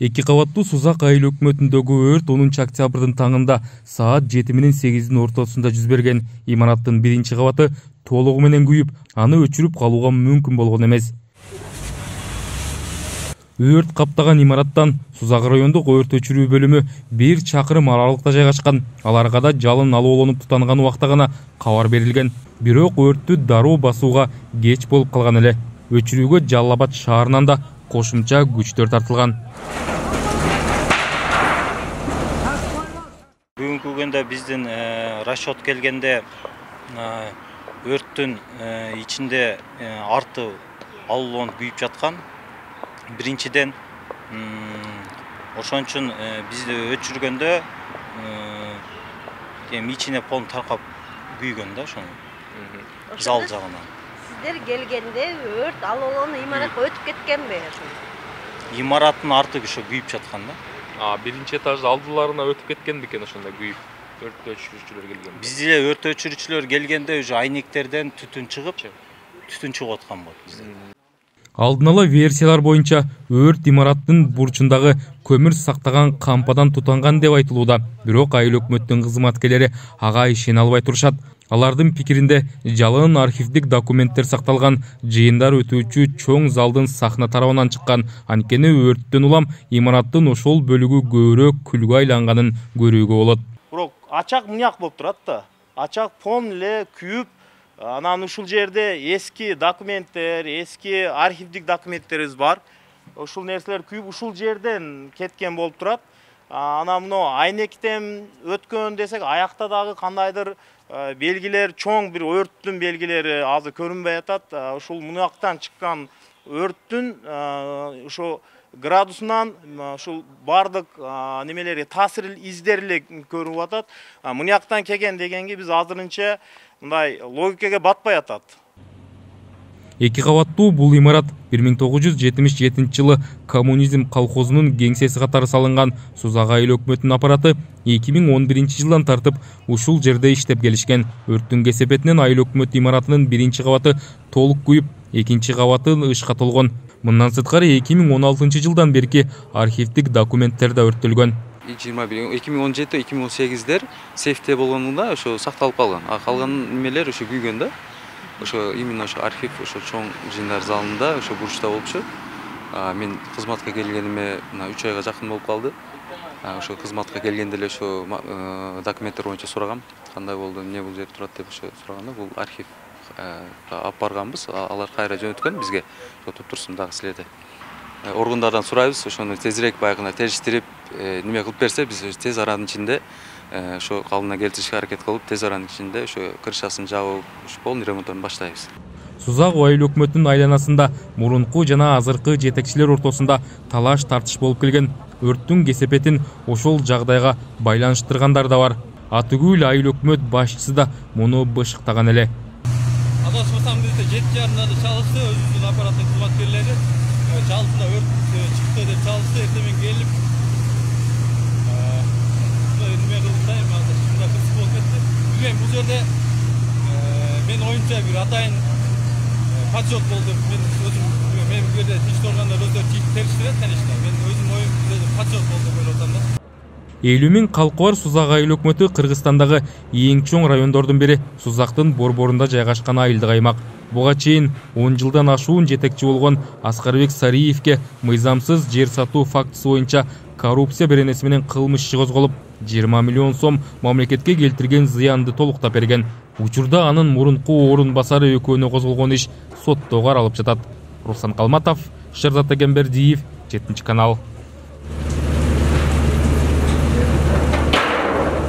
2 кабаттуу Сузак айыл өкмөтүндөгү өрт 10 октябрдын таңында саат 7 менен 8-дин ортосунда жүз берген. Имараттын биринчи кабаты толугу менен күйүп, аны өчүрүп калууга мүмкүн болгон эмес. Өрт каптаган имараттан Сузак райондук өрт өчүрүү бөлүмү 1 чакырым аралыкта жайгашкан. Аларга да жалын алууланып тутанган убакта гана кабар берилген. Бирок өрттү дароо басууга кеч болуп калган эле. Өчүрүүгө Жалал Абад шаарынан да кошумча күчтөр тартылган. Бүгүнкү күндө биздин расчет келгенде өрттүн ичинде арты алууланып күйүп жаткан. Биринчиден ошон үчүн бизди өчүргөндө ичине полн таркап күйгөн да ошону. Зал жагынан. Сиздер келгенде өрт алууланып имаратка өтүп кеткенби? Имараттын арты күйүп жаткан да. Биринчи этажды алдыларына өтүп кеткен бекен ошондо күйүп. Өрт өчүрүүчүлөр келген. Бизде өрт өчүрүүчүлөр келгенде уже айнектерден түтүн чыгып аткан болот бизде. Алдын ала версиялар боюнча өрт имараттын бурчундагы көмүр сактаган кампадан тутанган деп айтылууда. Бирок айыл өкмөттүн кызматкерлери ага ишене албай турушат. Алардын пикиринде жалын архивдик документтер сакталган, жыйындар өтүүчү чоң залдын сахна тарабынан чыккан. Анткени өрттөн улам имараттын ошол бөлүгү көбүрөөк күлгө айланганын көрүүгө болот. Бирок ачак мыняк болуп турат да. Ачак полн эле күйүп, анан ушул жерде эски документтер, эски архивдик документтерибиз бар. Ушул нерселер күйүп ушул жерден кеткен болуп турат. Анан мына айнектен өткөн десек, аякта дагы кандайдыр белгилер, чоң бир өрттүн белгилери азыр көрүнбөй атат. Ушул мунактан чыккан өрттүн ошо градусунан ушул бардык немелери таасир издери көрүнүп атат. Мунактан келген дегенге биз азырынча мындай логикага батпай атат. 2 кабаттуу бул имарат 1977 жылы коммунизм колхозунун кеңсеси катары салынган. Сузак айыл өкмөтүнүн аппараты 2011 жылдан тартып ушул жерде иштеп келишкен. Өрттүн кесепетинен айыл өкмөт имаратынын биринчи кабаты толук күйүп, экинчи кабаты ышка толгон. Мындан сырткары 2016 жылдан берки архивдик документтер да өрттөлгөн. 2017-2018дер сейфте болгонунда ошо сакталып калган. Калган немелер ошо күйгөн да. Ошо именно ошо архив ошо чоң жыйындар залында ошо бурчта болчу. Мен кызматка келгениме 3 айга жакын болуп калды. Ошо кызматка келгенде эле ошо документтер боюнча сурагам. Кандай болду, эмне бул жерде турат деп ошо сураганда, бул архив алып барганбыз. Алар кайра жөнөткөн бизге. Ошо туптурсун дагы силерде. Органдардан сурайбыз, ошону тезирээк баягына териштирип, неме кылып берсе, биз тез аранын ичинде ошо калыбына келтиришке аракет кылып, тез аранын ичинде ошо крышасын жабып, полный ремонтун баштайбыз. Сузак айыл өкмөтүнүн айланасында мурунку жана азыркы жетекчилер ортосунда талаш тартыш болуп келген. Өрттүн кесепетин ошол жагдайга байланыштыргандар да бар. Атүгүл айыл өкмөт башчысы да муну бышыктаган эле. Адашмасам бизде 7:30 чалышты, өзүбүздүн аппараттын кызматкерлери чалысында өрт чыкты деп чалышты, эртең келип бул жерде мен оюнча бир атайын подсчет болду. Мен өзүм мен бул жерде тиш органдар өздөрү териштирет, конечно. Мен өзүм оюм подсчет болду деп атам да. 50 миң калкы бар Сузак айыл өкмөтү Кыргызстандагы эң чоң райондордун бири. Сузактын борборунда жайгашкан айылдык аймак. Буга чейин 10 жылдан ашуун жетекчи болгон Аскарбек Сариевке мыйзамсыз жер сатуу фактысы боюнча коррупция беренеси менен кылмыш иши козголуп, 20 миллион сом мамлекетке келтирген зыянды толуктап берген. Учурда анын мурунку орун басары экөөнө козголгон иш сотто каралып жатат. Руслан Калматов, Шерзат Эгембердиев, 7 канал.